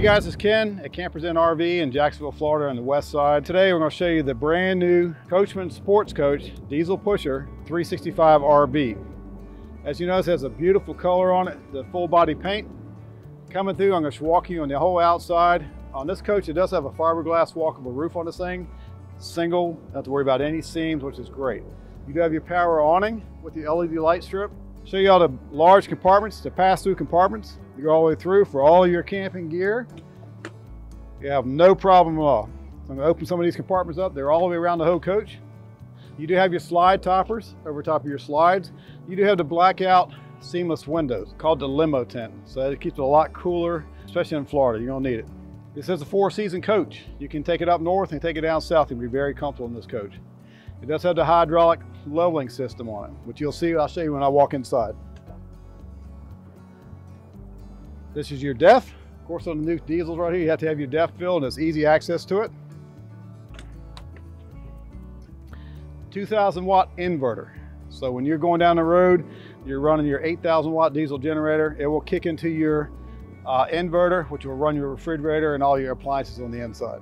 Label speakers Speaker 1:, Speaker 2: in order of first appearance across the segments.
Speaker 1: guys, it's Ken at Campers Inn RV in Jacksonville, Florida on the west side. Today we're going to show you the brand new Coachmen Sportscoach Diesel Pusher 365 RB. As you notice, it has a beautiful color on it, the full body paint. Coming through, I'm going to walk you on the whole outside. On this coach, it does have a fiberglass walkable roof on this thing. Single, don't have to worry about any seams, which is great. You do have your power awning with the LED light strip. Show you all the large compartments, the pass-through compartments. You go all the way through for all your camping gear. You have no problem at all. So I'm going to open some of these compartments up. They're all the way around the whole coach. You do have your slide toppers over top of your slides. You do have the blackout seamless windows called the limo tent. So it keeps it a lot cooler, especially in Florida. You're going to need it. This is a 4-season coach. You can take it up north and take it down south and be very comfortable in this coach. It does have the hydraulic leveling system on it, which you'll see, I'll show you when I walk inside. This is your DEF. Of course, on the new diesels right here, you have to have your DEF filled and there's easy access to it. 2,000 watt inverter. So when you're going down the road, you're running your 8,000 watt diesel generator, it will kick into your inverter, which will run your refrigerator and all your appliances on the inside.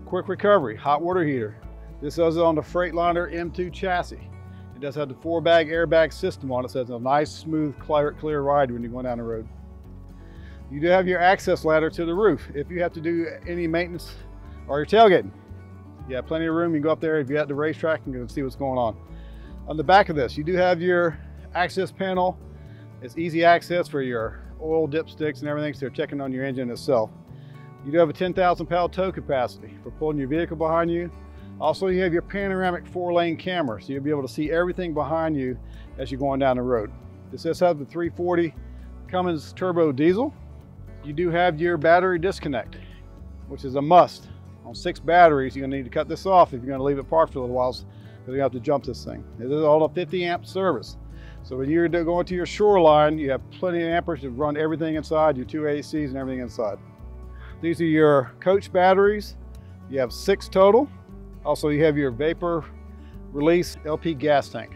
Speaker 1: Quick recovery, hot water heater. This is on the Freightliner M2 chassis. It does have the 4-bag airbag system on it, so it's a nice, smooth, clear ride when you're going down the road. You do have your access ladder to the roof if you have to do any maintenance or you're tailgating. You have plenty of room. You can go up there if you're at the racetrack and go see what's going on. On the back of this, you do have your access panel. It's easy access for your oil dipsticks and everything, so they're checking on your engine itself. You do have a 10,000 pound tow capacity for pulling your vehicle behind you. Also, you have your panoramic 4-lane camera, so you'll be able to see everything behind you as you're going down the road. This does have the 340 Cummins turbo diesel. You do have your battery disconnect, which is a must. On 6 batteries, you're gonna need to cut this off if you're gonna leave it parked for a little while, because you have to jump this thing. It is all a 50 amp service. So when you're going to your shoreline, you have plenty of amperage to run everything inside, your 2 ACs and everything inside. These are your coach batteries. You have 6 total. Also, you have your vapor release LP gas tank.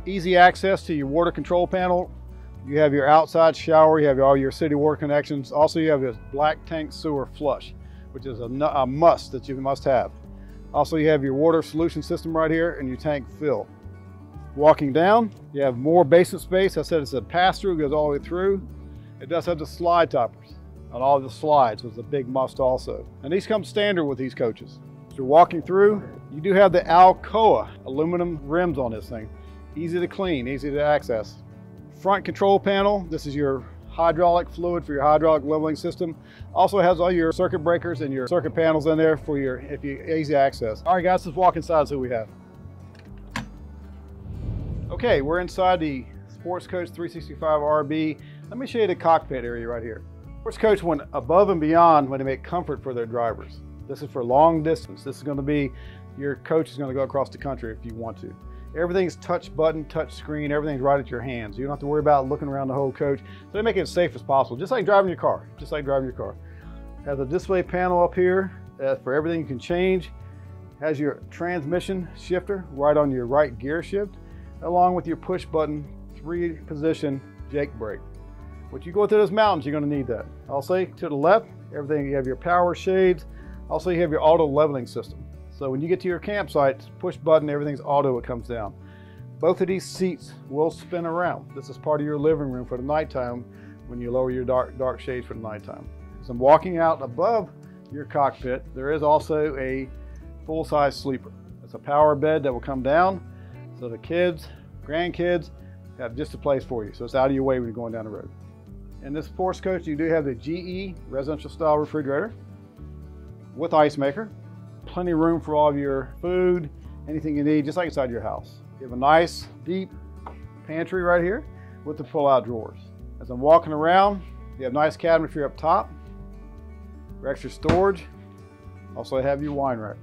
Speaker 1: Easy access to your water control panel. You have your outside shower. You have all your city water connections. Also, you have this black tank sewer flush, which is a must that you must have. Also, you have your water solution system right here and your tank fill. Walking down, you have more basement space. I said it's a pass-through, goes all the way through. It does have the slide toppers on all the slides, was a big must also. And these come standard with these coaches. So you're walking through, you do have the Alcoa aluminum rims on this thing. Easy to clean, easy to access. Front control panel, this is your hydraulic fluid for your hydraulic leveling system. Also has all your circuit breakers and your circuit panels in there for your easy access. All right guys, let's walk inside and see what we have. Okay, we're inside the Sportscoach 365 RB. Let me show you the cockpit area right here. Sportscoach went above and beyond when they make comfort for their drivers. This is for long distance. This is going to be, your coach is going to go across the country if you want to. Everything's touch button, touch screen, everything's right at your hands. You don't have to worry about looking around the whole coach. So they make it as safe as possible, just like driving your car, just like driving your car. Has a display panel up here for everything you can change. Has your transmission shifter right on your right gear shift, along with your push button 3-position Jake brake. When you go through those mountains, you're going to need that. Also, to the left, everything, you have your power shades. Also, you have your auto leveling system. So when you get to your campsite, push button, everything's auto, it comes down. Both of these seats will spin around. This is part of your living room for the nighttime when you lower your dark shades for the nighttime. So I'm walking out above your cockpit. There is also a full-size sleeper. It's a power bed that will come down, so the kids, grandkids, have just a place for you. So it's out of your way when you're going down the road. In this Sportscoach, you do have the GE residential style refrigerator with ice maker. Plenty of room for all of your food, anything you need, just like inside your house. You have a nice, deep pantry right here with the pull-out drawers. As I'm walking around, you have nice cabinetry up top for extra storage. Also have your wine rack.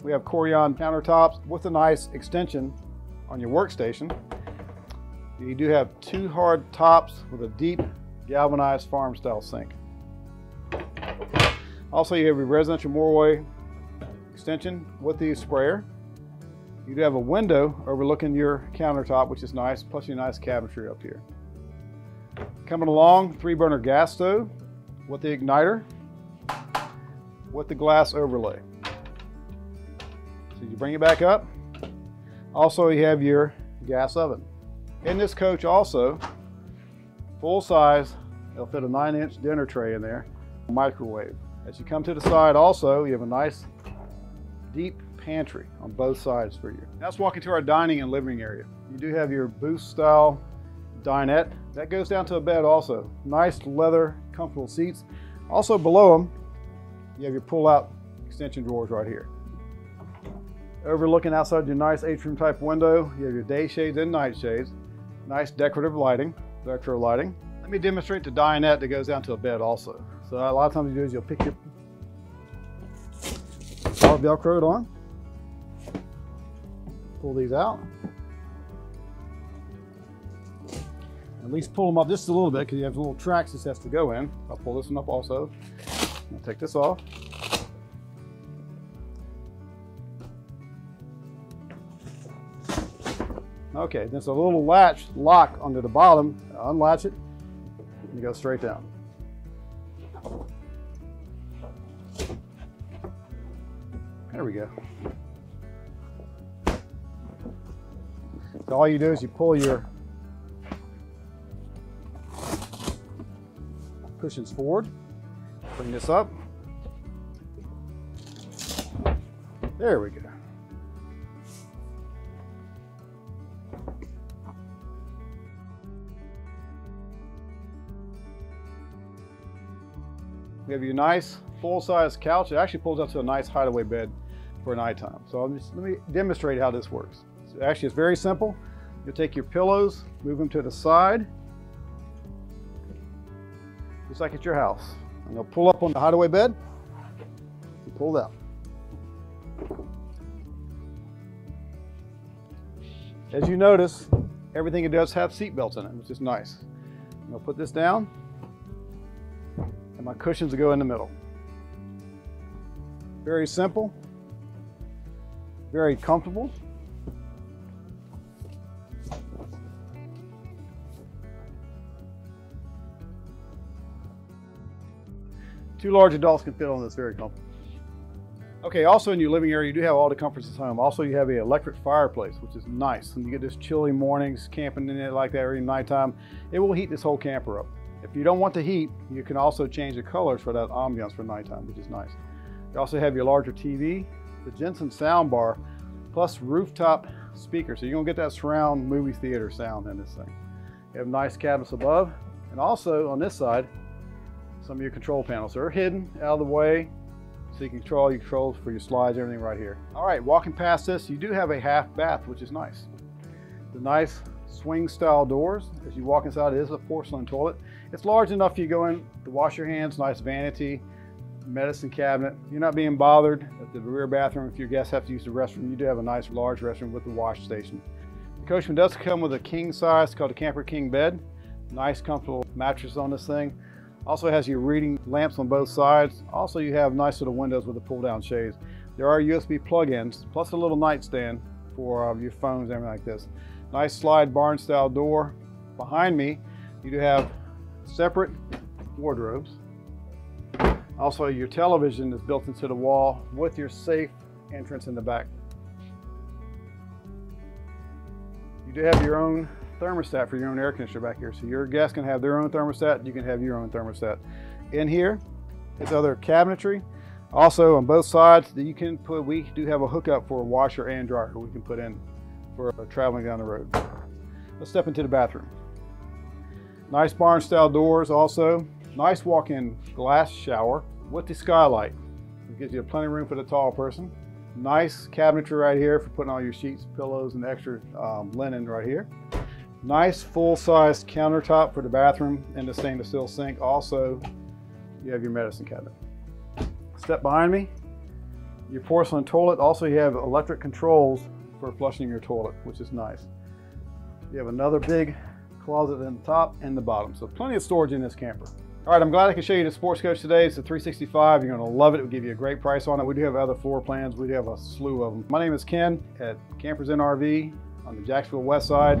Speaker 1: We have Corian countertops with a nice extension on your workstation. You do have 2 hard tops with a deep galvanized farm style sink. Also, you have your residential motorway extension with the sprayer. You do have a window overlooking your countertop, which is nice, plus your nice cabinetry up here. Coming along, 3-burner gas stove with the igniter, with the glass overlay. So you bring it back up. Also, you have your gas oven. In this coach also, full size, it'll fit a 9-inch dinner tray in there, microwave. As you come to the side also, you have a nice deep pantry on both sides for you. Now let's walk into our dining and living area. You do have your booth style dinette. That goes down to a bed also. Nice leather, comfortable seats. Also below them, you have your pull-out extension drawers right here. Overlooking outside your nice atrium type window, you have your day shades and night shades. Nice decorative lighting, retro lighting. Let me demonstrate the dinette that goes down to a bed also. So a lot of times you do is you'll pick your all Velcroed on, pull these out. At least pull them up just a little bit because you have little tracks this has to go in. I'll pull this one up also. I'll take this off. Okay, there's a little latch lock under the bottom. Unlatch it and you go straight down. There we go. So all you do is you pull your cushions forward, bring this up. There we go. We have your nice full-size couch. It actually pulls up to a nice hideaway bed for nighttime. So let me demonstrate how this works. So actually, it's very simple. You'll take your pillows, move them to the side, just like at your house. And you'll pull up on the hideaway bed and pull it out. As you notice, everything it does have seat belts in it, which is nice. I'm gonna put this down, and my cushions will go in the middle. Very simple, very comfortable. Two large adults can fit on this, very comfortable. Okay, also in your living area, you do have all the comforts at home. Also, you have an electric fireplace, which is nice. And you get this chilly mornings, camping in it like that, or even nighttime, it will heat this whole camper up. If you don't want the heat, you can also change the colors for that ambiance for nighttime, which is nice. You also have your larger TV, the Jensen sound bar, plus rooftop speakers. So you're gonna get that surround movie theater sound in this thing. You have nice cabinets above, and also on this side, some of your control panels are hidden out of the way, so you can control all your controls for your slides, everything right here. All right, walking past this, you do have a half bath, which is nice. The nice swing style doors. As you walk inside, it is a porcelain toilet. It's large enough you go in to wash your hands, nice vanity, medicine cabinet. You're not being bothered at the rear bathroom. If your guests have to use the restroom, you do have a nice large restroom with the wash station. The Coachmen does come with a king size called a Camper King bed. Nice comfortable mattress on this thing. Also has your reading lamps on both sides. Also you have nice little windows with the pull down shades. There are USB plug-ins, plus a little nightstand for your phones and everything like this. Nice slide barn style door. Behind me, you do have separate wardrobes. Also your television is built into the wall with your safe entrance in the back. You do have your own thermostat for your own air conditioner back here. So your guests can have their own thermostat, you can have your own thermostat. In here, it's other cabinetry. Also on both sides, that you can put, we do have a hookup for a washer and dryer we can put in for traveling down the road. Let's step into the bathroom. Nice barn style doors also. Nice walk-in glass shower with the skylight. It gives you plenty of room for the tall person. Nice cabinetry right here for putting all your sheets, pillows, and extra linen right here. Nice full-size countertop for the bathroom and the stainless steel sink. Also, you have your medicine cabinet. Step behind me, your porcelain toilet. Also, you have electric controls for flushing your toilet, which is nice. You have another big closet in the top and the bottom. So plenty of storage in this camper. All right, I'm glad I could show you the Sportscoach today. It's a 365. You're gonna love it. We'll give you a great price on it. We do have other floor plans. We do have a slew of them. My name is Ken at Campers in RV on the Jacksonville West Side.